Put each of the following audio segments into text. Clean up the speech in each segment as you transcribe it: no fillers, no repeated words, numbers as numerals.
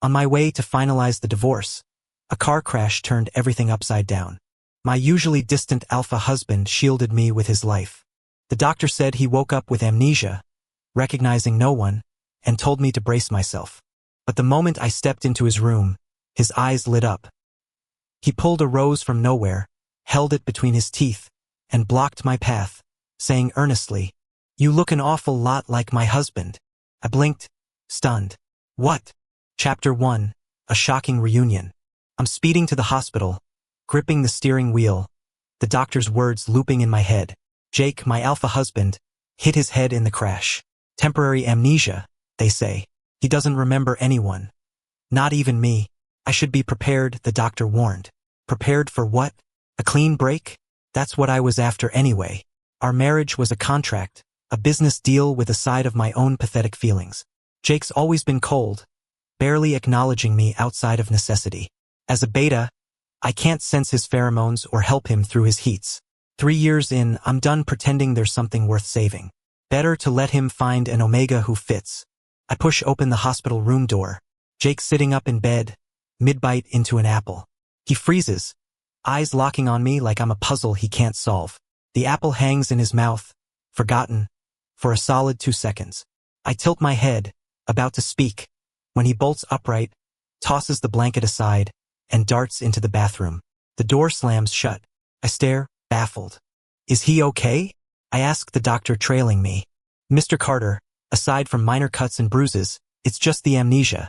On my way to finalize the divorce, a car crash turned everything upside down. My usually distant alpha husband shielded me with his life. The doctor said he woke up with amnesia, recognizing no one, and told me to brace myself. But the moment I stepped into his room, his eyes lit up. He pulled a rose from nowhere, held it between his teeth, and blocked my path, saying earnestly, "You look an awful lot like my husband." I blinked, stunned. What? Chapter 1, A Shocking Reunion. I'm speeding to the hospital, gripping the steering wheel, the doctor's words looping in my head. Jake, my alpha husband, hit his head in the crash. Temporary amnesia, they say. He doesn't remember anyone. Not even me. I should be prepared, the doctor warned. Prepared for what? A clean break? That's what I was after anyway. Our marriage was a contract, a business deal with a side of my own pathetic feelings. Jake's always been cold, barely acknowledging me outside of necessity. As a beta, I can't sense his pheromones or help him through his heats. 3 years in, I'm done pretending there's something worth saving. Better to let him find an omega who fits. I push open the hospital room door. Jake's sitting up in bed, mid-bite into an apple. He freezes, eyes locking on me like I'm a puzzle he can't solve. The apple hangs in his mouth, forgotten, for a solid 2 seconds. I tilt my head, about to speak, when he bolts upright, tosses the blanket aside, and darts into the bathroom. The door slams shut. I stare, baffled. Is he okay? I ask the doctor trailing me. Mr. Carter, aside from minor cuts and bruises, it's just the amnesia.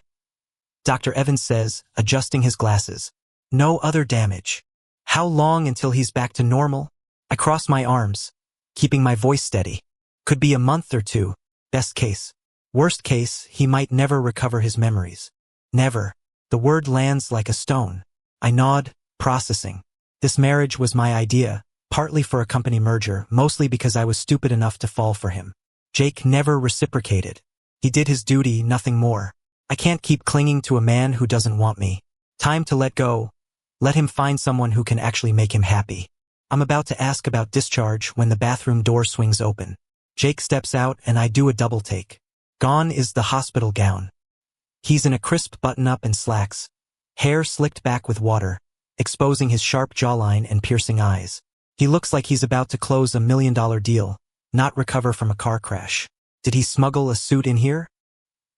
Dr. Evans says, adjusting his glasses. No other damage. How long until he's back to normal? I cross my arms, keeping my voice steady. Could be a month or 2, best case. Worst case, he might never recover his memories. Never. The word lands like a stone. I nod, processing. This marriage was my idea, partly for a company merger, mostly because I was stupid enough to fall for him. Jake never reciprocated. He did his duty, nothing more. I can't keep clinging to a man who doesn't want me. Time to let go. Let him find someone who can actually make him happy. I'm about to ask about discharge when the bathroom door swings open. Jake steps out and I do a double take. Gone is the hospital gown. He's in a crisp button-up and slacks, hair slicked back with water, exposing his sharp jawline and piercing eyes. He looks like he's about to close a $1 million deal, not recover from a car crash. Did he smuggle a suit in here?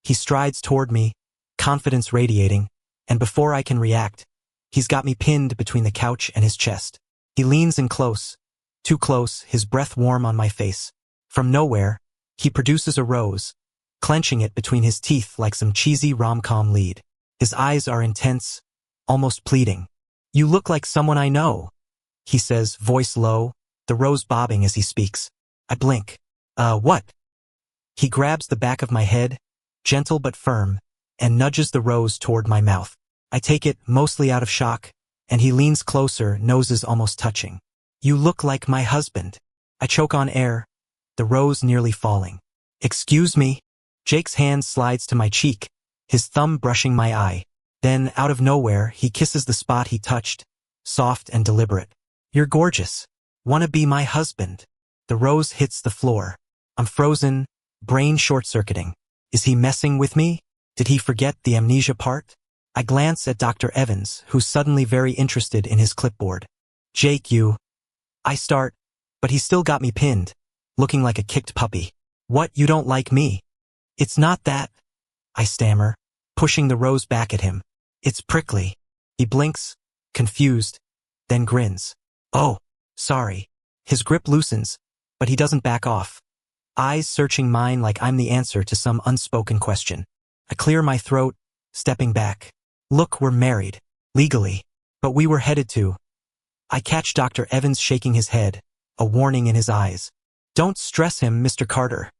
He strides toward me, confidence radiating, and before I can react, he's got me pinned between the couch and his chest. He leans in close, too close, his breath warm on my face. From nowhere, he produces a rose, clenching it between his teeth like some cheesy rom-com lead. His eyes are intense, almost pleading. You look like someone I know, he says, voice low, the rose bobbing as he speaks. I blink. What? He grabs the back of my head, gentle but firm, and nudges the rose toward my mouth. I take it, mostly out of shock, and he leans closer, noses almost touching. You look like my husband. I choke on air, the rose nearly falling. Excuse me? Jake's hand slides to my cheek, his thumb brushing my eye. Then, out of nowhere, he kisses the spot he touched, soft and deliberate. You're gorgeous. Wanna be my husband? The rose hits the floor. I'm frozen, brain short-circuiting. Is he messing with me? Did he forget the amnesia part? I glance at Dr. Evans, who's suddenly very interested in his clipboard. Jake, you... I start, but he's still got me pinned, looking like a kicked puppy. What, you don't like me? It's not that, I stammer, pushing the rose back at him. It's prickly. He blinks, confused, then grins. Oh, sorry. His grip loosens, but he doesn't back off. Eyes searching mine like I'm the answer to some unspoken question. I clear my throat, stepping back. Look, we're married. Legally. But we were headed to. I catch Dr. Evans shaking his head, a warning in his eyes. Don't stress him, Mr. Carter,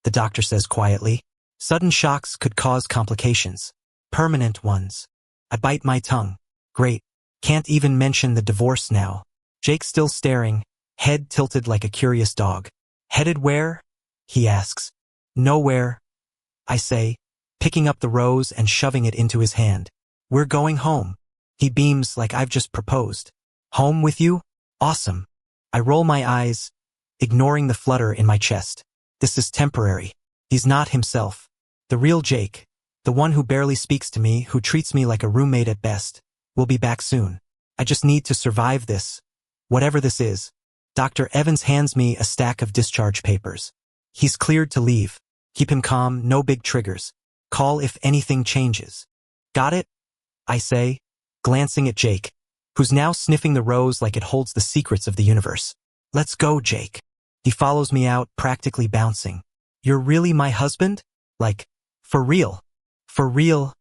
the doctor says quietly. Sudden shocks could cause complications. Permanent ones. I bite my tongue. Great. Can't even mention the divorce now. Jake's still staring, head tilted like a curious dog. Headed where? He asks. Nowhere, I say, picking up the rose and shoving it into his hand. We're going home. He beams like I've just proposed. Home with you? Awesome. I roll my eyes, ignoring the flutter in my chest. This is temporary. He's not himself. The real Jake, The one who barely speaks to me, who treats me like a roommate at best, will be back soon. I just need to survive this. Whatever this is. Dr. Evans hands me a stack of discharge papers. He's cleared to leave. Keep him calm, no big triggers. Call if anything changes. Got it? I say, glancing at Jake, who's now sniffing the rose like it holds the secrets of the universe. Let's go, Jake. He follows me out, practically bouncing. You're really my husband? Like, for real? For real?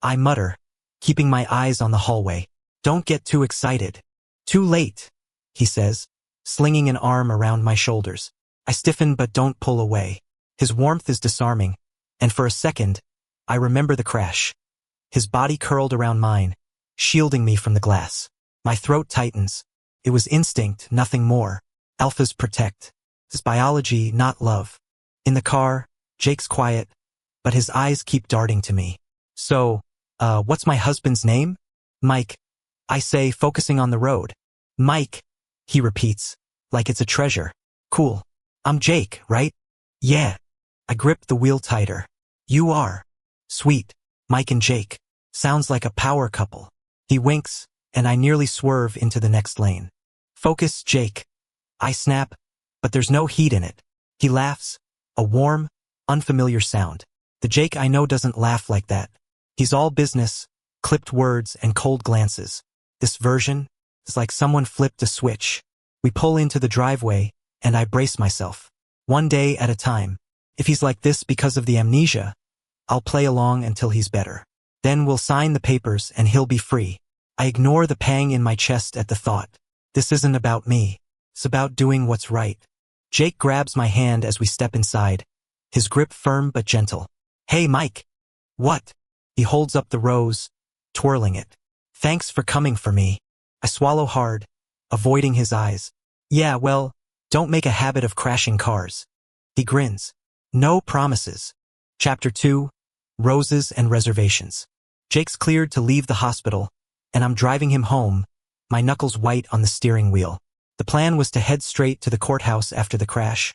I mutter, keeping my eyes on the hallway. Don't get too excited. Too late, he says, slinging an arm around my shoulders. I stiffen but don't pull away. His warmth is disarming, and for a second, I remember the crash. His body curled around mine, shielding me from the glass. My throat tightens. It was instinct, nothing more. Alphas protect. It's biology, not love. In the car, Jake's quiet, but his eyes keep darting to me. So, what's my husband's name? Mike, I say, focusing on the road. Mike, he repeats, like it's a treasure. Cool. I'm Jake, right? Yeah. I grip the wheel tighter. You are. Sweet. Mike and Jake. Sounds like a power couple. He winks, and I nearly swerve into the next lane. Focus, Jake. I snap, but there's no heat in it. He laughs, a warm, unfamiliar sound. The Jake I know doesn't laugh like that. He's all business, clipped words and cold glances. This version is like someone flipped a switch. We pull into the driveway, and I brace myself. One day at a time. If he's like this because of the amnesia, I'll play along until he's better. Then we'll sign the papers and he'll be free. I ignore the pang in my chest at the thought. This isn't about me. It's about doing what's right. Jake grabs my hand as we step inside, his grip firm but gentle. Hey, Mike. What? He holds up the rose, twirling it. Thanks for coming for me. I swallow hard, avoiding his eyes. Yeah, well, don't make a habit of crashing cars. He grins. No promises. Chapter 2, Roses and Reservations. Jake's cleared to leave the hospital, and I'm driving him home, my knuckles white on the steering wheel. The plan was to head straight to the courthouse after the crash,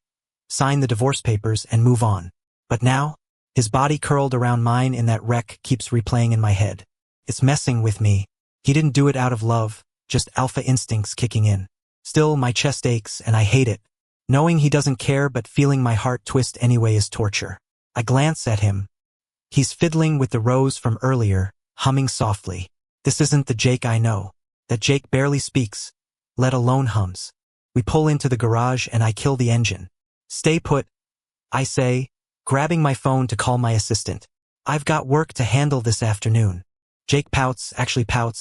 sign the divorce papers, and move on. But now, his body curled around mine in that wreck keeps replaying in my head. It's messing with me. He didn't do it out of love, just alpha instincts kicking in. Still, my chest aches, and I hate it. Knowing he doesn't care but feeling my heart twist anyway is torture. I glance at him. He's fiddling with the rose from earlier, humming softly. This isn't the Jake I know. That Jake barely speaks, let alone hums. We pull into the garage and I kill the engine. Stay put, I say, grabbing my phone to call my assistant. I've got work to handle this afternoon. Jake pouts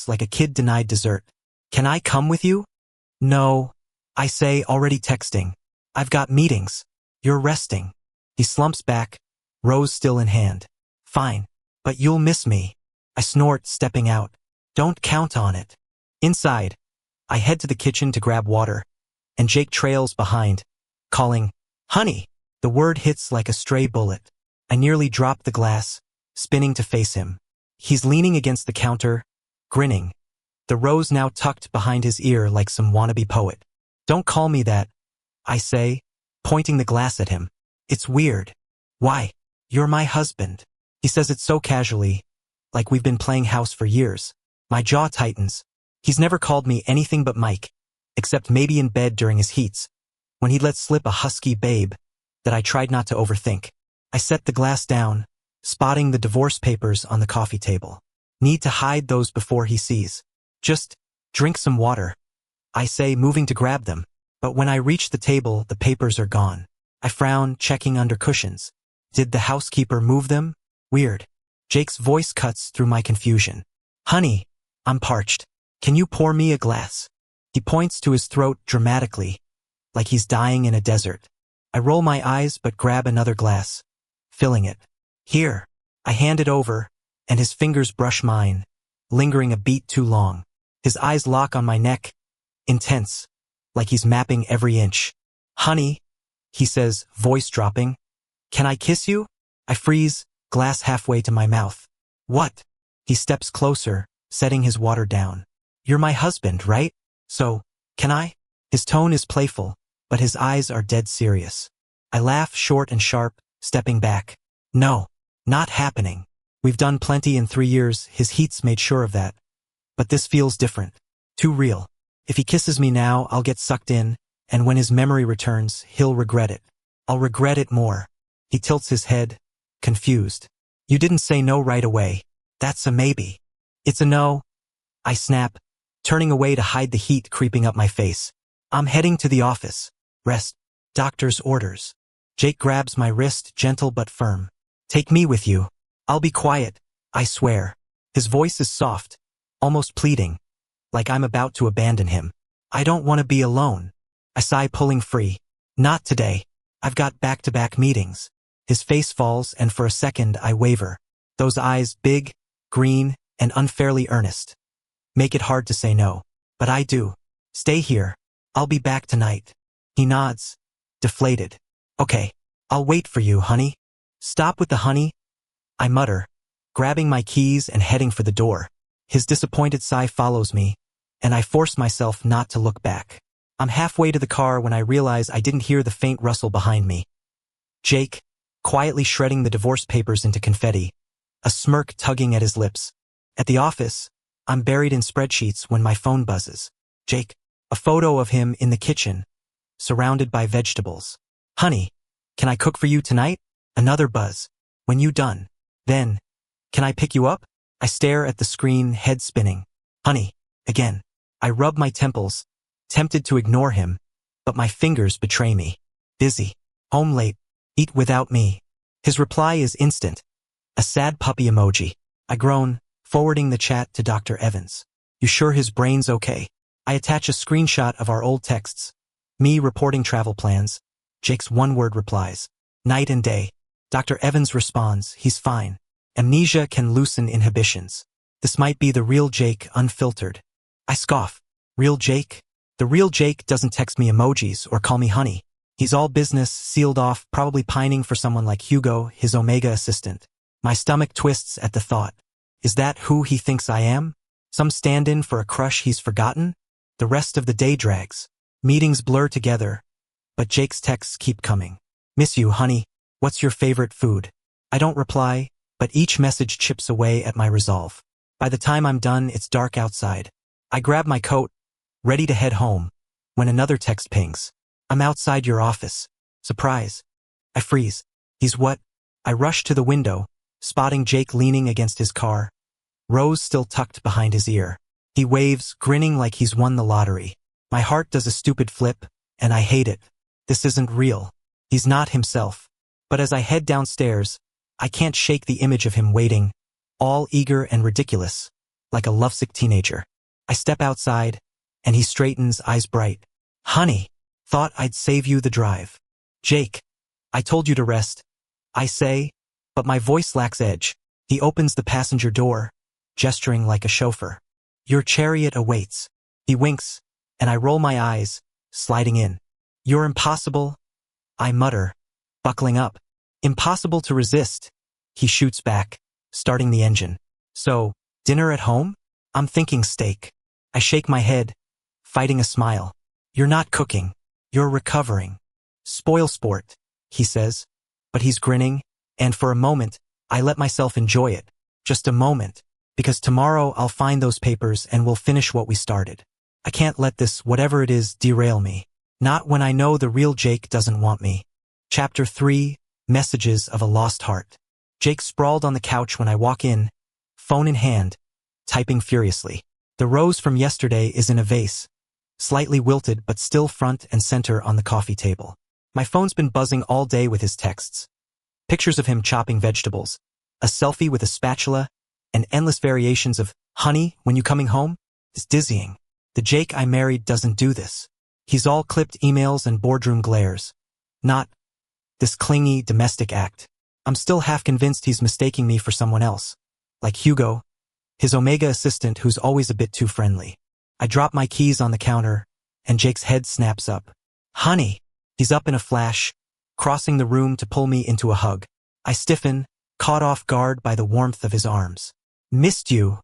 like a kid denied dessert. Can I come with you? No, I say, already texting. I've got meetings. You're resting. He slumps back, rose still in hand. Fine, but you'll miss me. I snort, stepping out. Don't count on it. Inside, I head to the kitchen to grab water, and Jake trails behind, calling, Honey! The word hits like a stray bullet. I nearly drop the glass, spinning to face him. He's leaning against the counter, grinning, the rose now tucked behind his ear like some wannabe poet. Don't call me that, I say, pointing the glass at him. It's weird. Why? You're my husband. He says it so casually, like we've been playing house for years. My jaw tightens. He's never called me anything but Mike, except maybe in bed during his heats, when he'd let slip a husky babe that I tried not to overthink. I set the glass down, spotting the divorce papers on the coffee table. Need to hide those before he sees. Just drink some water, I say, moving to grab them. But when I reach the table, the papers are gone. I frown, checking under cushions. Did the housekeeper move them? Weird. Jake's voice cuts through my confusion. Honey, I'm parched. Can you pour me a glass? He points to his throat dramatically, like he's dying in a desert. I roll my eyes but grab another glass, filling it. Here. I hand it over, and his fingers brush mine, lingering a beat too long. His eyes lock on my neck, intense, like he's mapping every inch. Honey, he says, voice dropping. Can I kiss you? I freeze, glass halfway to my mouth. What? He steps closer, setting his water down. You're my husband, right? So, can I? His tone is playful, but his eyes are dead serious. I laugh short and sharp, stepping back. No, not happening. We've done plenty in 3 years, his heat's made sure of that. But this feels different. Too real. If he kisses me now, I'll get sucked in, and when his memory returns, he'll regret it. I'll regret it more. He tilts his head, confused. You didn't say no right away. That's a maybe. It's a no. I snap, turning away to hide the heat creeping up my face. I'm heading to the office. Rest. Doctor's orders. Jake grabs my wrist, gentle but firm. Take me with you. I'll be quiet, I swear. His voice is soft, almost pleading, like I'm about to abandon him. I don't want to be alone. I sigh, pulling free. Not today. I've got back-to-back meetings. His face falls, and for a second I waver. Those eyes, big, green, and unfairly earnest. Make it hard to say no. But I do. Stay here. I'll be back tonight. He nods, deflated. Okay. I'll wait for you, honey. Stop with the honey, I mutter, grabbing my keys and heading for the door. His disappointed sigh follows me, and I force myself not to look back. I'm halfway to the car when I realize I didn't hear the faint rustle behind me. Jake, quietly shredding the divorce papers into confetti, a smirk tugging at his lips. At the office, I'm buried in spreadsheets when my phone buzzes. Jake, a photo of him in the kitchen, surrounded by vegetables. Honey, can I cook for you tonight? Another buzz. When you done? Then, can I pick you up? I stare at the screen, head spinning. Honey, again. I rub my temples, tempted to ignore him, but my fingers betray me. Busy. Home late. Eat without me. His reply is instant. A sad puppy emoji. I groan, forwarding the chat to Dr. Evans. You sure his brain's okay? I attach a screenshot of our old texts. Me reporting travel plans. Jake's one-word replies. Night and day. Dr. Evans responds, he's fine. Amnesia can loosen inhibitions. This might be the real Jake, unfiltered. I scoff. Real Jake? The real Jake doesn't text me emojis or call me honey. He's all business, sealed off, probably pining for someone like Hugo, his Omega assistant. My stomach twists at the thought. Is that who he thinks I am? Some stand-in for a crush he's forgotten? The rest of the day drags. Meetings blur together, but Jake's texts keep coming. Miss you, honey. What's your favorite food? I don't reply, but each message chips away at my resolve. By the time I'm done, it's dark outside. I grab my coat, ready to head home, when another text pings. I'm outside your office. Surprise. I freeze. He's what? I rush to the window, spotting Jake leaning against his car, rose still tucked behind his ear. He waves, grinning like he's won the lottery. My heart does a stupid flip, and I hate it. This isn't real. He's not himself. But as I head downstairs, I can't shake the image of him waiting, all eager and ridiculous, like a lovesick teenager. I step outside, and he straightens, eyes bright. Honey, thought I'd save you the drive. Jake, I told you to rest, I say, but my voice lacks edge. He opens the passenger door, gesturing like a chauffeur. Your chariot awaits. He winks, and I roll my eyes, sliding in. You're impossible, I mutter, buckling up. Impossible to resist. He shoots back, starting the engine. So, dinner at home? I'm thinking steak. I shake my head, fighting a smile. You're not cooking. You're recovering. Spoil sport, he says. But he's grinning, and for a moment, I let myself enjoy it. Just a moment, because tomorrow I'll find those papers and we'll finish what we started. I can't let this, whatever it is, derail me. Not when I know the real Jake doesn't want me. Chapter 3, Messages of a Lost Heart. Jake sprawled on the couch when I walk in, phone in hand, typing furiously. The rose from yesterday is in a vase, slightly wilted but still front and center on the coffee table. My phone's been buzzing all day with his texts. Pictures of him chopping vegetables, a selfie with a spatula, and endless variations of, honey, when you coming home? It's dizzying. The Jake I married doesn't do this. He's all clipped emails and boardroom glares. Not this clingy, domestic act. I'm still half convinced he's mistaking me for someone else. Like Hugo, his Omega assistant who's always a bit too friendly. I drop my keys on the counter, and Jake's head snaps up. Honey! He's up in a flash, crossing the room to pull me into a hug. I stiffen, caught off guard by the warmth of his arms. Missed you.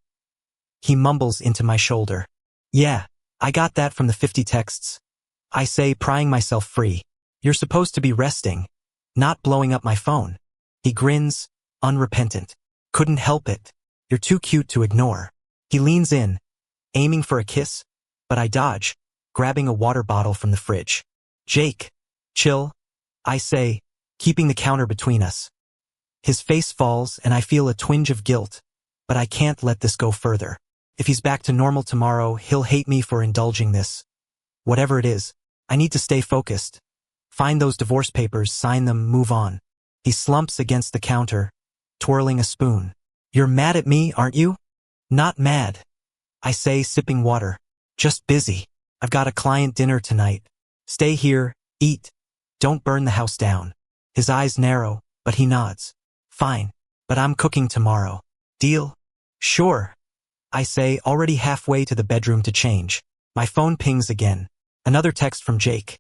He mumbles into my shoulder. Yeah, I got that from the 50 texts. I say, prying myself free. You're supposed to be resting, not blowing up my phone. He grins, unrepentant. Couldn't help it. You're too cute to ignore. He leans in, aiming for a kiss, but I dodge, grabbing a water bottle from the fridge. Jake, chill, I say, keeping the counter between us. His face falls and I feel a twinge of guilt, but I can't let this go further. If he's back to normal tomorrow, he'll hate me for indulging this. Whatever it is, I need to stay focused. Find those divorce papers, sign them, move on. He slumps against the counter, twirling a spoon. You're mad at me, aren't you? Not mad, I say, sipping water. Just busy. I've got a client dinner tonight. Stay here, eat. Don't burn the house down. His eyes narrow, but he nods. Fine, but I'm cooking tomorrow. Deal? Sure, I say, already halfway to the bedroom to change. My phone pings again. Another text from Jake.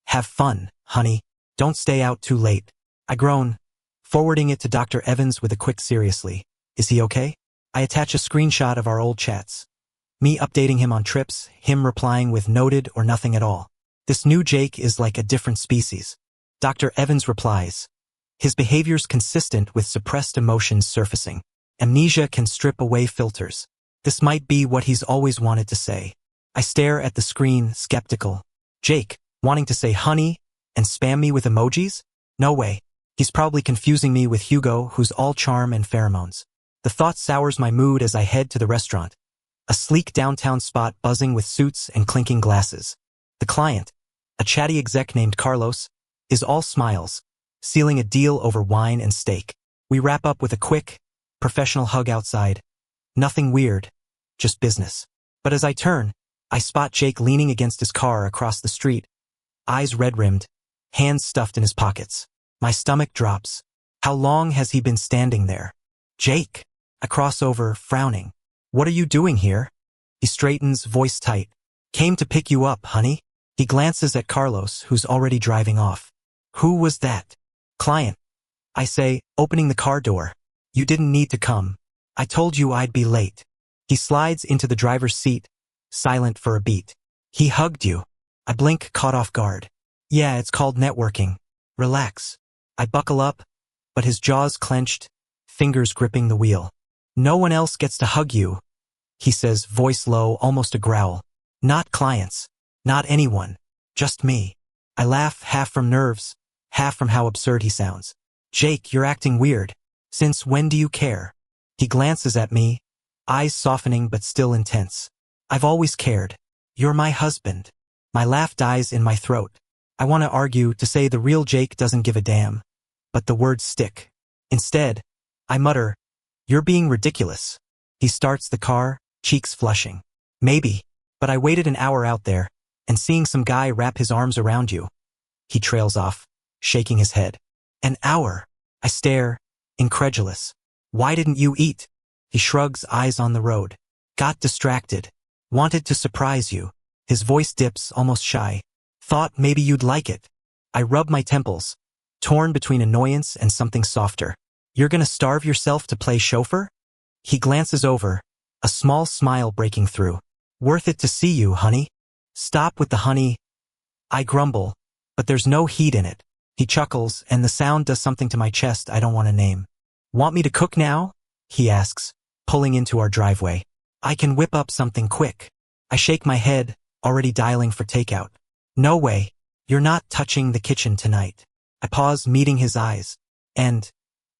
Have fun, honey. Don't stay out too late. I groan, forwarding it to Dr. Evans with a quick seriously. Is he okay? I attach a screenshot of our old chats. Me updating him on trips, him replying with noted or nothing at all. This new Jake is like a different species. Dr. Evans replies. His behavior's consistent with suppressed emotions surfacing. Amnesia can strip away filters. This might be what he's always wanted to say. I stare at the screen, skeptical. Jake, wanting to say honey and spam me with emojis? No way. He's probably confusing me with Hugo, who's all charm and pheromones. The thought sours my mood as I head to the restaurant. A sleek downtown spot buzzing with suits and clinking glasses. The client, a chatty exec named Carlos, is all smiles, sealing a deal over wine and steak. We wrap up with a quick, professional hug outside. Nothing weird, just business. But as I turn, I spot Jake leaning against his car across the street, eyes red-rimmed, hands stuffed in his pockets. My stomach drops. How long has he been standing there? Jake. I cross over, frowning. What are you doing here? He straightens, voice tight. Came to pick you up, honey. He glances at Carlos, who's already driving off. Who was that? Client. I say, opening the car door. You didn't need to come. I told you I'd be late. He slides into the driver's seat, silent for a beat. He hugged you. I blink, caught off guard. Yeah, it's called networking. Relax. I buckle up, but his jaws clenched, fingers gripping the wheel. No one else gets to hug you, he says, voice low, almost a growl. Not clients. Not anyone. Just me. I laugh, half from nerves, half from how absurd he sounds. Jake, you're acting weird. Since when do you care? He glances at me, eyes softening but still intense. I've always cared. You're my husband. My laugh dies in my throat. I want to argue, to say the real Jake doesn't give a damn. But the words stick. Instead, I mutter, you're being ridiculous. He starts the car, cheeks flushing. Maybe, but I waited an hour out there, and seeing some guy wrap his arms around you. He trails off, shaking his head. An hour. I stare, incredulous. Why didn't you eat? He shrugs, eyes on the road. Got distracted. Wanted to surprise you. His voice dips, almost shy. Thought maybe you'd like it. I rub my temples, torn between annoyance and something softer. You're gonna starve yourself to play chauffeur? He glances over, a small smile breaking through. Worth it to see you, honey. Stop with the honey. I grumble, but there's no heat in it. He chuckles, and the sound does something to my chest I don't want to name. Want me to cook now? He asks, pulling into our driveway. I can whip up something quick. I shake my head, already dialing for takeout. No way. You're not touching the kitchen tonight. I pause, meeting his eyes. And,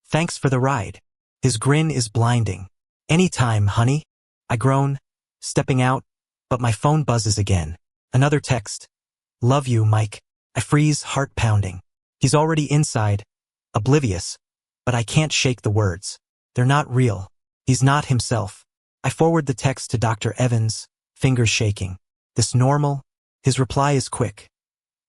thanks for the ride. His grin is blinding. Anytime, honey. I groan, stepping out, but my phone buzzes again. Another text. Love you, Mike. I freeze, heart pounding. He's already inside, oblivious, but I can't shake the words. They're not real. He's not himself. I forward the text to Dr. Evans, fingers shaking. This normal? His reply is quick.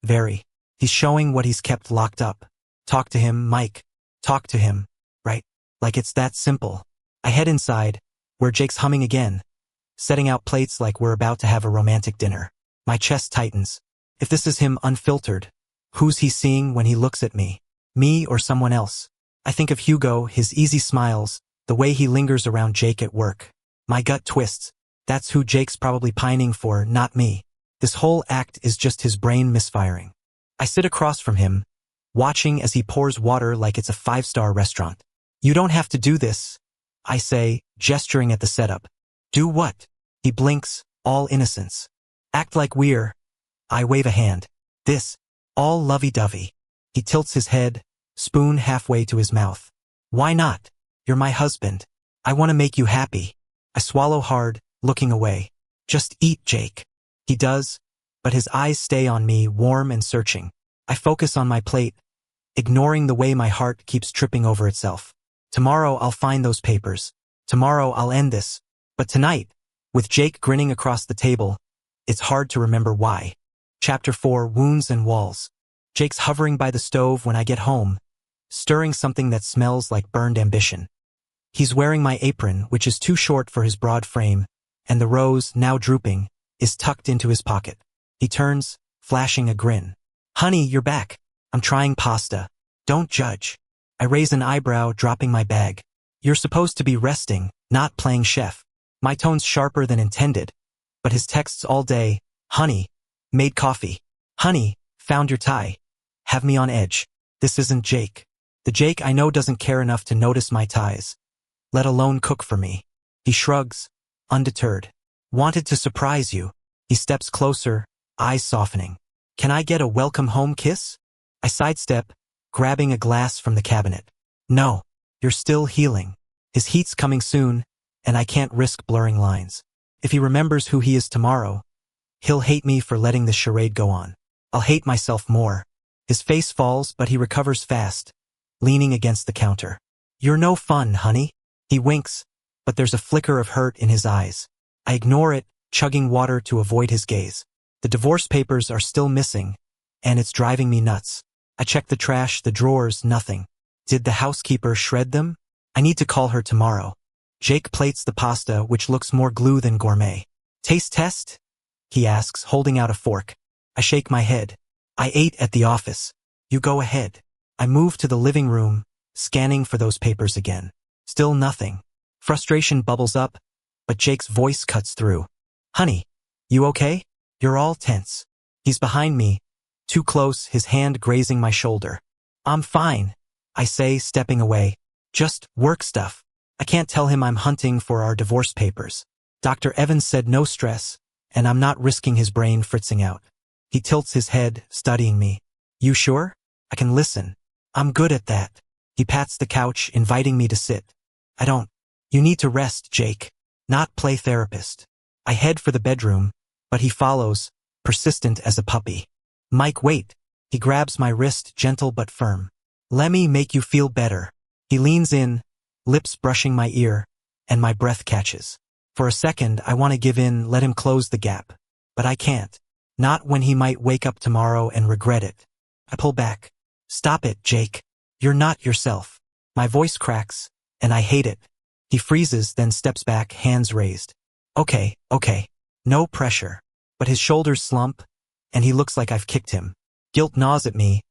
Very. He's showing what he's kept locked up. Talk to him, Mike. Talk to him. Right? Like it's that simple. I head inside, where Jake's humming again, setting out plates like we're about to have a romantic dinner. My chest tightens. If this is him unfiltered, who's he seeing when he looks at me? Me or someone else? I think of Hugo, his easy smiles, the way he lingers around Jake at work. My gut twists. That's who Jake's probably pining for, not me. This whole act is just his brain misfiring. I sit across from him, watching as he pours water like it's a 5-star restaurant. You don't have to do this, I say, gesturing at the setup. Do what? He blinks, all innocence. Act like we're. I wave a hand. This. All lovey-dovey. He tilts his head, spoon halfway to his mouth. Why not? You're my husband. I want to make you happy. I swallow hard, looking away. Just eat, Jake. He does, but his eyes stay on me, warm and searching. I focus on my plate, ignoring the way my heart keeps tripping over itself. Tomorrow I'll find those papers. Tomorrow I'll end this. But tonight, with Jake grinning across the table, it's hard to remember why. Chapter 4, Wounds and Walls. Jake's hovering by the stove when I get home, stirring something that smells like burned ambition. He's wearing my apron, which is too short for his broad frame, and the rose, now drooping, is tucked into his pocket. He turns, flashing a grin. Honey, you're back. I'm trying pasta. Don't judge. I raise an eyebrow, dropping my bag. You're supposed to be resting, not playing chef. My tone's sharper than intended, but his texts all day, honey, made coffee. Honey, found your tie. Have me on edge. This isn't Jake. The Jake I know doesn't care enough to notice my ties, let alone cook for me. He shrugs, undeterred. Wanted to surprise you. He steps closer, eyes softening. Can I get a welcome home kiss? I sidestep, grabbing a glass from the cabinet. No, you're still healing. His heat's coming soon, and I can't risk blurring lines. If he remembers who he is tomorrow, he'll hate me for letting this charade go on. I'll hate myself more. His face falls, but he recovers fast, leaning against the counter. You're no fun, honey. He winks, but there's a flicker of hurt in his eyes. I ignore it, chugging water to avoid his gaze. The divorce papers are still missing, and it's driving me nuts. I check the trash, the drawers, nothing. Did the housekeeper shred them? I need to call her tomorrow. Jake plates the pasta, which looks more glue than gourmet. Taste test? He asks, holding out a fork. I shake my head. I ate at the office. You go ahead. I move to the living room, scanning for those papers again. Still nothing. Frustration bubbles up, but Jake's voice cuts through. Honey, you okay? You're all tense. He's behind me, too close, his hand grazing my shoulder. I'm fine, I say, stepping away. Just work stuff. I can't tell him I'm hunting for our divorce papers. Dr. Evans said no stress, and I'm not risking his brain fritzing out. He tilts his head, studying me. You sure? I can listen. I'm good at that. He pats the couch, inviting me to sit. I don't. You need to rest, Jake. Not play therapist. I head for the bedroom, but he follows, persistent as a puppy. Mike, wait. He grabs my wrist, gentle but firm. Let me make you feel better. He leans in, lips brushing my ear, and my breath catches. For a second, I want to give in, let him close the gap. But I can't. Not when he might wake up tomorrow and regret it. I pull back. Stop it, Jake. You're not yourself. My voice cracks, and I hate it. He freezes, then steps back, hands raised. Okay. No pressure. But his shoulders slump, and he looks like I've kicked him. Guilt gnaws at me,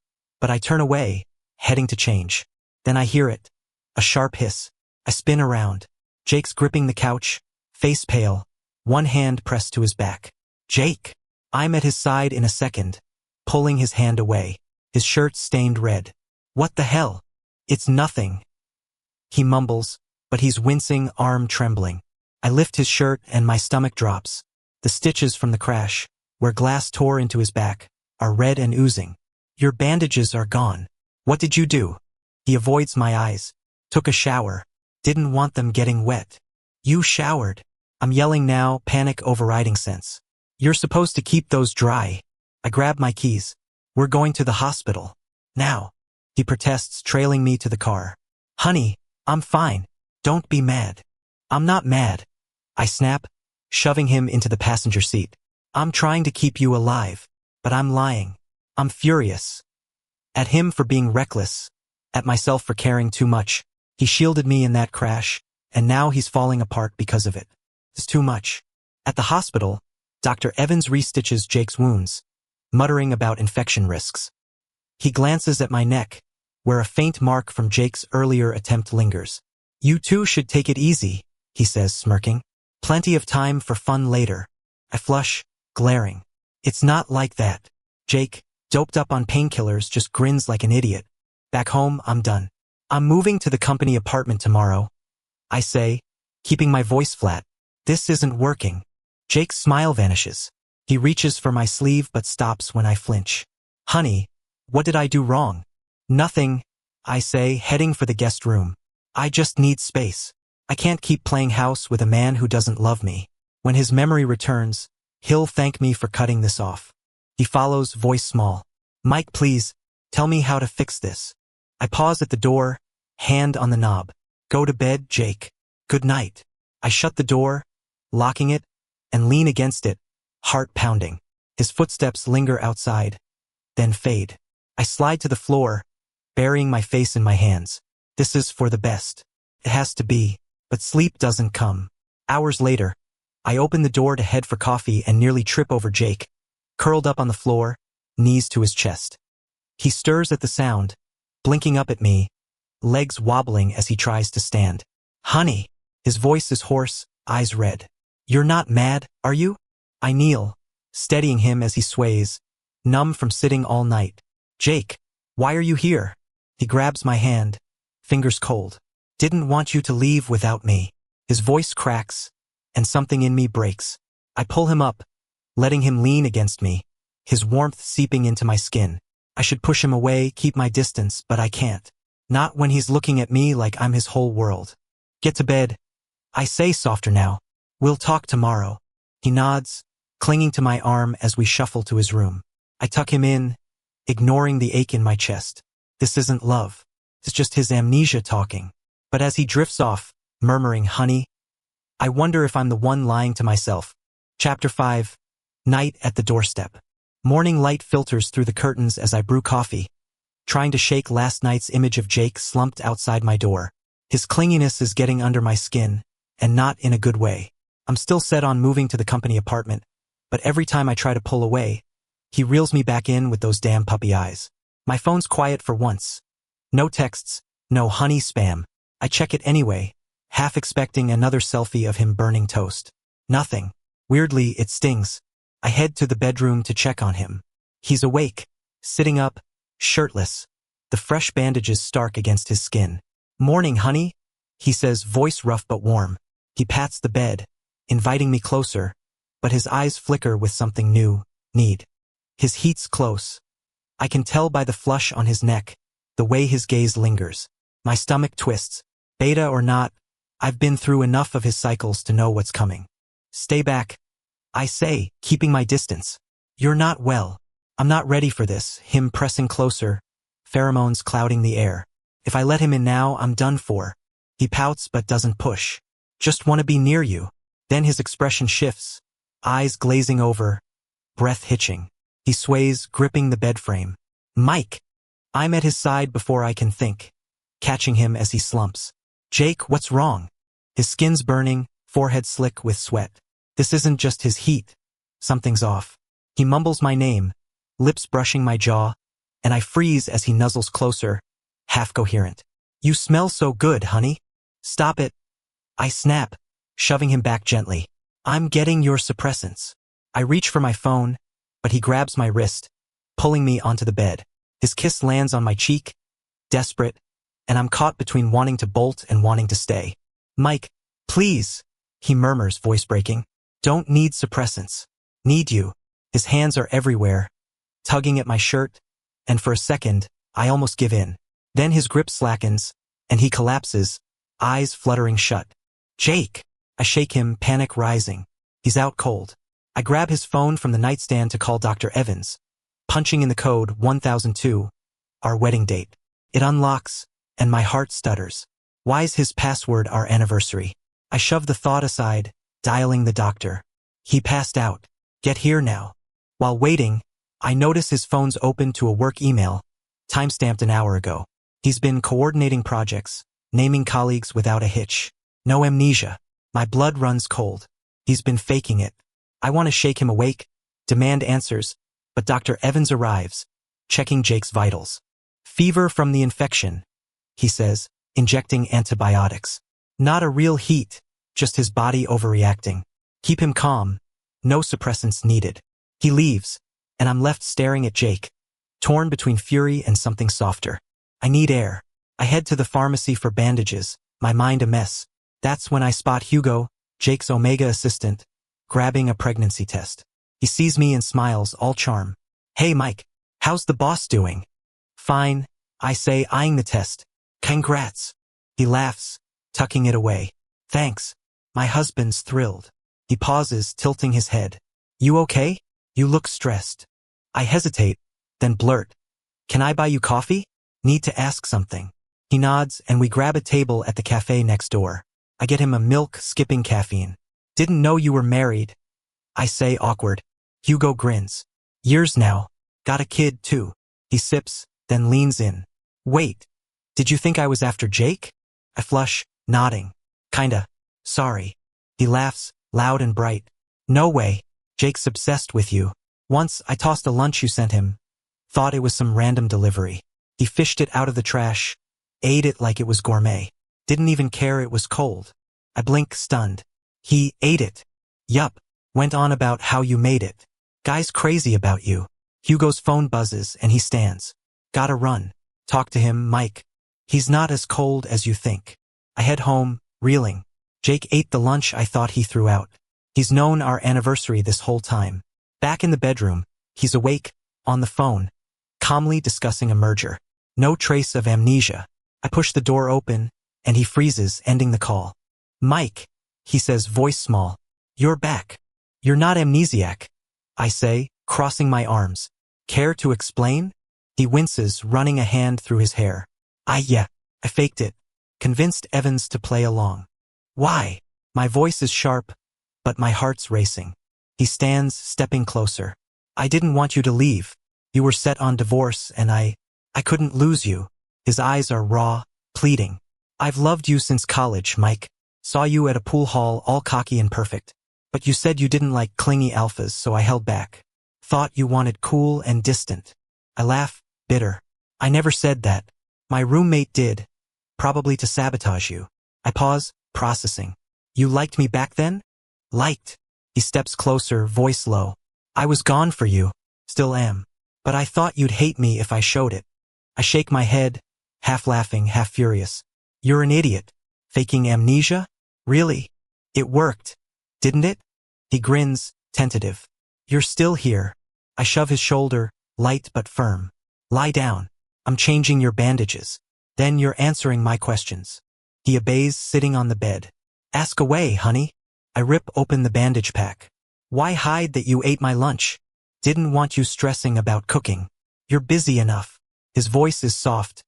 but I turn away, heading to change. Then I hear it. A sharp hiss. I spin around. Jake's gripping the couch, face pale, one hand pressed to his back. Jake! I'm at his side in a second, pulling his hand away. His shirt stained red. What the hell? It's nothing. He mumbles, but he's wincing, arm trembling. I lift his shirt and my stomach drops. The stitches from the crash, where glass tore into his back, are red and oozing. Your bandages are gone. What did you do? He avoids my eyes. Took a shower. Didn't want them getting wet. You showered. I'm yelling now, panic overriding sense. You're supposed to keep those dry. I grab my keys. We're going to the hospital. Now. He protests, trailing me to the car. Honey, I'm fine. Don't be mad. I'm not mad. I snap, shoving him into the passenger seat. I'm trying to keep you alive, but I'm lying. I'm furious. At him for being reckless. At myself for caring too much. He shielded me in that crash, and now he's falling apart because of it. It's too much. At the hospital, Dr. Evans restitches Jake's wounds, muttering about infection risks. He glances at my neck, where a faint mark from Jake's earlier attempt lingers. You two should take it easy, he says, smirking. Plenty of time for fun later. I flush, glaring. It's not like that. Jake, doped up on painkillers, just grins like an idiot. Back home, I'm done. I'm moving to the company apartment tomorrow, I say, keeping my voice flat. This isn't working. Jake's smile vanishes. He reaches for my sleeve but stops when I flinch. Honey, what did I do wrong? Nothing, I say, heading for the guest room. I just need space. I can't keep playing house with a man who doesn't love me. When his memory returns, he'll thank me for cutting this off. He follows, voice small. Mike, please, tell me how to fix this. I pause at the door, hand on the knob. Go to bed, Jake. Good night. I shut the door, locking it, and lean against it, heart pounding. His footsteps linger outside, then fade. I slide to the floor, burying my face in my hands. This is for the best. It has to be, but sleep doesn't come. Hours later, I open the door to head for coffee and nearly trip over Jake, curled up on the floor, knees to his chest. He stirs at the sound, blinking up at me, legs wobbling as he tries to stand. Honey, his voice is hoarse, eyes red. You're not mad, are you? I kneel, steadying him as he sways, numb from sitting all night. Jake, why are you here? He grabs my hand, fingers cold. Didn't want you to leave without me. His voice cracks, and something in me breaks. I pull him up, letting him lean against me, his warmth seeping into my skin. I should push him away, keep my distance, but I can't. Not when he's looking at me like I'm his whole world. Get to bed. I say softer now. We'll talk tomorrow. He nods, clinging to my arm as we shuffle to his room. I tuck him in, ignoring the ache in my chest. This isn't love. It's just his amnesia talking. But as he drifts off, murmuring, honey, I wonder if I'm the one lying to myself. Chapter 5. Night at the doorstep. Morning light filters through the curtains as I brew coffee, trying to shake last night's image of Jake slumped outside my door. His clinginess is getting under my skin, and not in a good way. I'm still set on moving to the company apartment, but every time I try to pull away, he reels me back in with those damn puppy eyes. My phone's quiet for once. No texts, no honey spam. I check it anyway, half expecting another selfie of him burning toast. Nothing. Weirdly, it stings. I head to the bedroom to check on him. He's awake, sitting up, shirtless, the fresh bandages stark against his skin. Morning, honey, he says, voice rough but warm. He pats the bed, inviting me closer, but his eyes flicker with something new, need. His heat's close. I can tell by the flush on his neck, the way his gaze lingers. My stomach twists. Beta or not, I've been through enough of his cycles to know what's coming. Stay back, I say, keeping my distance. You're not well. I'm not ready for this, him pressing closer, pheromones clouding the air. If I let him in now, I'm done for. He pouts but doesn't push. Just want to be near you. Then his expression shifts, eyes glazing over, breath hitching. He sways, gripping the bed frame. Mike! I'm at his side before I can think, catching him as he slumps. Jake, what's wrong? His skin's burning, forehead slick with sweat. This isn't just his heat. Something's off. He mumbles my name, lips brushing my jaw, and I freeze as he nuzzles closer, half coherent. You smell so good, honey. Stop it. I snap, shoving him back gently. I'm getting your suppressants. I reach for my phone, but he grabs my wrist, pulling me onto the bed. His kiss lands on my cheek, desperate, and I'm caught between wanting to bolt and wanting to stay. Mike, please, he murmurs, voice breaking. Don't need suppressants. Need you. His hands are everywhere, tugging at my shirt, and for a second, I almost give in. Then his grip slackens, and he collapses, eyes fluttering shut. Jake! I shake him, panic rising. He's out cold. I grab his phone from the nightstand to call Dr. Evans, punching in the code 1002, our wedding date. It unlocks, and my heart stutters. Why's his password our anniversary? I shove the thought aside, dialing the doctor. He passed out. Get here now. While waiting, I notice his phone's open to a work email, timestamped an hour ago. He's been coordinating projects, naming colleagues without a hitch. No amnesia. My blood runs cold. He's been faking it. I want to shake him awake, demand answers, but Dr. Evans arrives, checking Jake's vitals. Fever from the infection, he says, injecting antibiotics. Not a real heat, just his body overreacting. Keep him calm. No suppressants needed. He leaves, and I'm left staring at Jake, torn between fury and something softer. I need air. I head to the pharmacy for bandages, my mind a mess. That's when I spot Hugo, Jake's Omega assistant, grabbing a pregnancy test. He sees me and smiles, all charm. Hey Mike, how's the boss doing? Fine, I say, eyeing the test. Congrats. He laughs, tucking it away. Thanks. My husband's thrilled. He pauses, tilting his head. You okay? You look stressed. I hesitate, then blurt. Can I buy you coffee? Need to ask something. He nods and we grab a table at the cafe next door. I get him a milk, skipping caffeine. Didn't know you were married. I say, awkward. Hugo grins. Years now. Got a kid too. He sips, then leans in. Wait. Did you think I was after Jake? I flush, nodding. Kinda. Sorry. He laughs, loud and bright. No way. Jake's obsessed with you. Once I tossed a lunch you sent him. Thought it was some random delivery. He fished it out of the trash, ate it like it was gourmet. Didn't even care it was cold. I blink, stunned. He ate it. Yup. Went on about how you made it. Guy's crazy about you. Hugo's phone buzzes and he stands. Gotta run. Talk to him, Mike. He's not as cold as you think. I head home, reeling. Jake ate the lunch I thought he threw out. He's known our anniversary this whole time. Back in the bedroom, he's awake, on the phone, calmly discussing a merger. No trace of amnesia. I push the door open, and he freezes, ending the call. Mike, he says, voice small. You're back. You're not amnesiac. I say, crossing my arms. Care to explain? He winces, running a hand through his hair. Yeah, I faked it. Convinced Evans to play along. Why? My voice is sharp, but my heart's racing. He stands, stepping closer. I didn't want you to leave. You were set on divorce and I couldn't lose you. His eyes are raw, pleading. I've loved you since college, Mike. Saw you at a pool hall all cocky and perfect. But you said you didn't like clingy alphas, so I held back. Thought you wanted cool and distant. I laugh, bitter. I never said that. My roommate did. Probably to sabotage you. I pause, processing. You liked me back then? Liked. He steps closer, voice low. I was gone for you. Still am. But I thought you'd hate me if I showed it. I shake my head, half laughing, half furious. You're an idiot. Faking amnesia? Really? It worked. Didn't it? He grins, tentative. You're still here. I shove his shoulder, light but firm. Lie down. I'm changing your bandages. Then you're answering my questions. He obeys, sitting on the bed. Ask away, honey. I rip open the bandage pack. Why hide that you ate my lunch? Didn't want you stressing about cooking. You're busy enough. His voice is soft,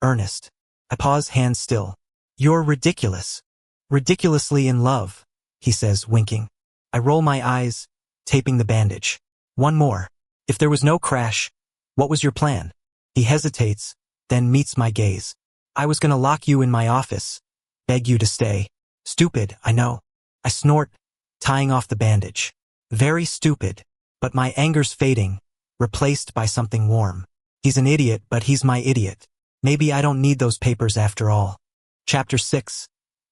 earnest. I pause, hands still. You're ridiculous. Ridiculously in love, he says, winking. I roll my eyes, taping the bandage. One more. If there was no crash, what was your plan? He hesitates, then meets my gaze. I was gonna lock you in my office, beg you to stay. Stupid, I know. I snort, tying off the bandage. Very stupid, but my anger's fading, replaced by something warm. He's an idiot, but he's my idiot. Maybe I don't need those papers after all. Chapter 6.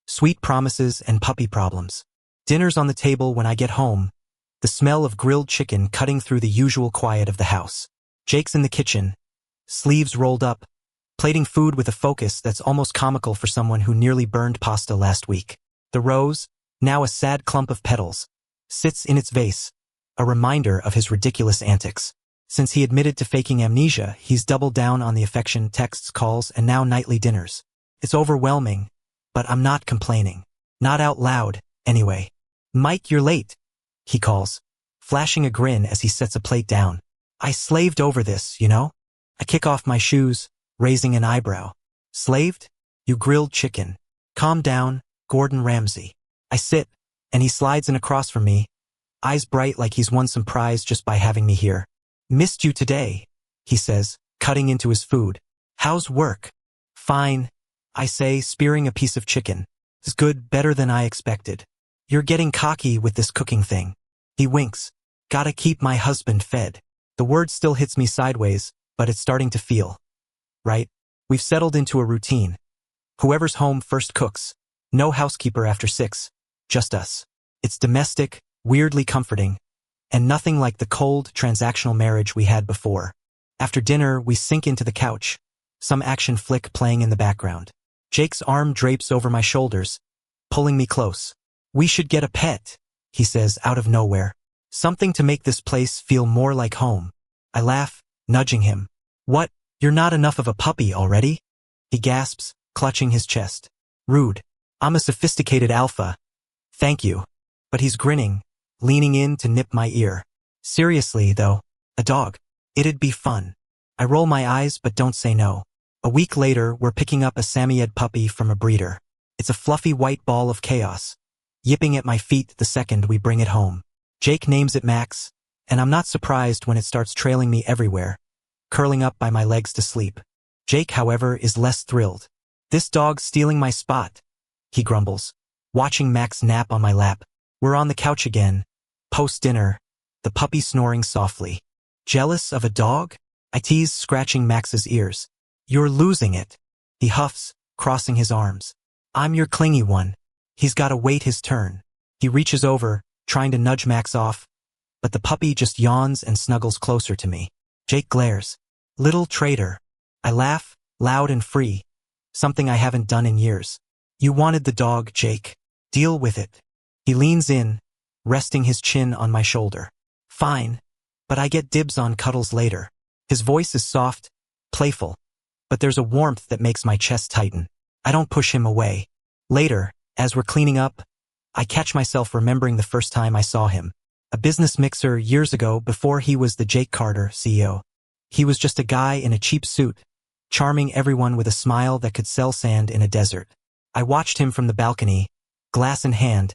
Sweet promises and puppy problems. Dinner's on the table when I get home, the smell of grilled chicken cutting through the usual quiet of the house. Jake's in the kitchen, sleeves rolled up, plating food with a focus that's almost comical for someone who nearly burned pasta last week. The rose, now a sad clump of petals, sits in its vase, a reminder of his ridiculous antics. Since he admitted to faking amnesia, he's doubled down on the affection, texts, calls, and now nightly dinners. It's overwhelming, but I'm not complaining. Not out loud, anyway. Mike, you're late, he calls, flashing a grin as he sets a plate down. I slaved over this, you know? I kick off my shoes, raising an eyebrow. Slaved? You grilled chicken. Calm down, Gordon Ramsay. I sit, and he slides in across from me, eyes bright like he's won some prize just by having me here. Missed you today, he says, cutting into his food. How's work? Fine, I say, spearing a piece of chicken. It's good, better than I expected. You're getting cocky with this cooking thing. He winks. Gotta keep my husband fed. The word still hits me sideways, but it's starting to feel. Right? We've settled into a routine. Whoever's home first cooks. No housekeeper after 6. Just us. It's domestic, weirdly comforting, and nothing like the cold, transactional marriage we had before. After dinner, we sink into the couch, some action flick playing in the background. Jake's arm drapes over my shoulders, pulling me close. We should get a pet, he says out of nowhere. Something to make this place feel more like home. I laugh, nudging him. What, you're not enough of a puppy already? He gasps, clutching his chest. Rude. I'm a sophisticated alpha. Thank you. But he's grinning, leaning in to nip my ear. Seriously, though, a dog. It'd be fun. I roll my eyes but don't say no. A week later, we're picking up a Samoyed puppy from a breeder. It's a fluffy white ball of chaos, yipping at my feet the second we bring it home. Jake names it Max, and I'm not surprised when it starts trailing me everywhere, curling up by my legs to sleep. Jake, however, is less thrilled. This dog's stealing my spot, he grumbles, watching Max nap on my lap. We're on the couch again, post-dinner, the puppy snoring softly. Jealous of a dog? I tease, scratching Max's ears. You're losing it, he huffs, crossing his arms. I'm your clingy one. He's gotta wait his turn. He reaches over, trying to nudge Max off, but the puppy just yawns and snuggles closer to me. Jake glares. Little traitor. I laugh, loud and free, something I haven't done in years. You wanted the dog, Jake. Deal with it. He leans in, resting his chin on my shoulder. Fine, but I get dibs on cuddles later. His voice is soft, playful, but there's a warmth that makes my chest tighten. I don't push him away. Later, as we're cleaning up, I catch myself remembering the first time I saw him. A business mixer years ago before he was the Jake Carter CEO. He was just a guy in a cheap suit, charming everyone with a smile that could sell sand in a desert. I watched him from the balcony, glass in hand,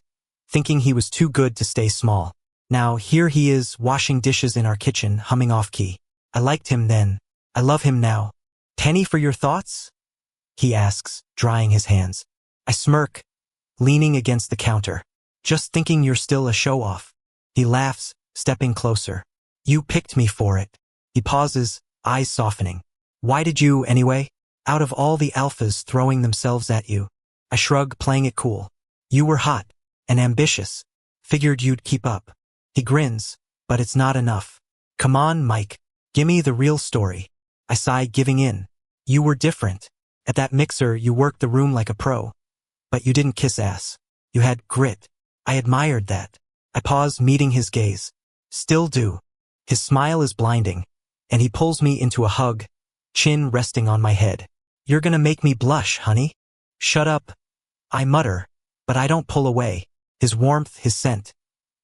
thinking he was too good to stay small. Now here he is, washing dishes in our kitchen, humming off-key. I liked him then. I love him now. Penny for your thoughts? He asks, drying his hands. I smirk, leaning against the counter. Just thinking you're still a show-off. He laughs, stepping closer. You picked me for it. He pauses, eyes softening. Why did you, anyway? Out of all the alphas throwing themselves at you. I shrug, playing it cool. You were hot and ambitious. Figured you'd keep up. He grins, but it's not enough. Come on, Mike. Gimme the real story. I sigh, giving in. You were different. At that mixer, you worked the room like a pro. But you didn't kiss ass. You had grit. I admired that. I pause, meeting his gaze. Still do. His smile is blinding, and he pulls me into a hug, chin resting on my head. You're gonna make me blush, honey. Shut up. I mutter, but I don't pull away. His warmth, his scent.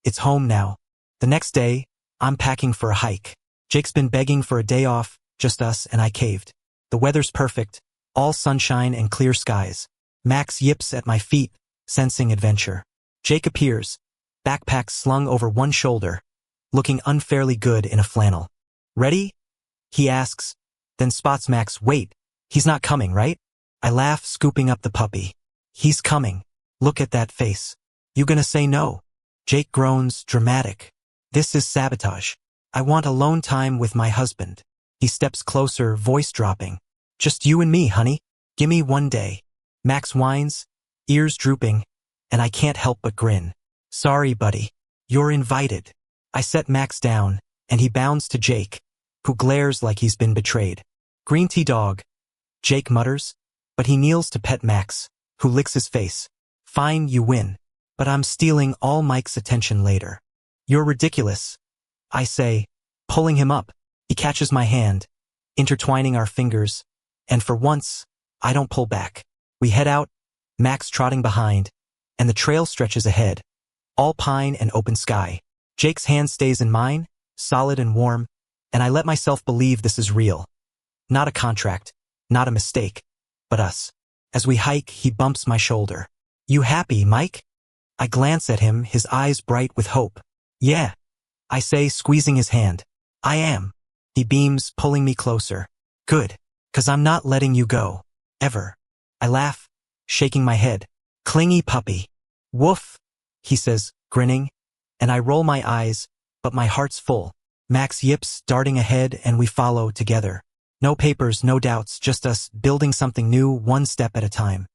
It's home now. The next day, I'm packing for a hike. Jake's been begging for a day off, just us, and I caved. The weather's perfect, all sunshine and clear skies. Max yips at my feet, sensing adventure. Jake appears, backpack slung over one shoulder, looking unfairly good in a flannel. Ready? He asks, then spots Max. Wait, he's not coming, right? I laugh, scooping up the puppy. He's coming. Look at that face. You gonna say no? Jake groans, dramatic. This is sabotage. I want alone time with my husband. He steps closer, voice dropping. Just you and me, honey. Gimme one day. Max whines, ears drooping, and I can't help but grin. Sorry, buddy. You're invited. I set Max down, and he bounds to Jake, who glares like he's been betrayed. Green tea dog, Jake mutters, but he kneels to pet Max, who licks his face. Fine, you win. But I'm stealing all Mike's attention later. You're ridiculous, I say, pulling him up. He catches my hand, intertwining our fingers, and for once, I don't pull back. We head out, Max trotting behind, and the trail stretches ahead, all pine and open sky. Jake's hand stays in mine, solid and warm, and I let myself believe this is real. Not a contract, not a mistake, but us. As we hike, he bumps my shoulder. You happy, Mike? I glance at him, his eyes bright with hope. Yeah, I say, squeezing his hand. I am. He beams, pulling me closer. Good, 'cause I'm not letting you go. Ever. I laugh, shaking my head. Clingy puppy. Woof, he says, grinning, and I roll my eyes, but my heart's full. Max yips, darting ahead, and we follow together. No papers, no doubts, just us building something new, one step at a time.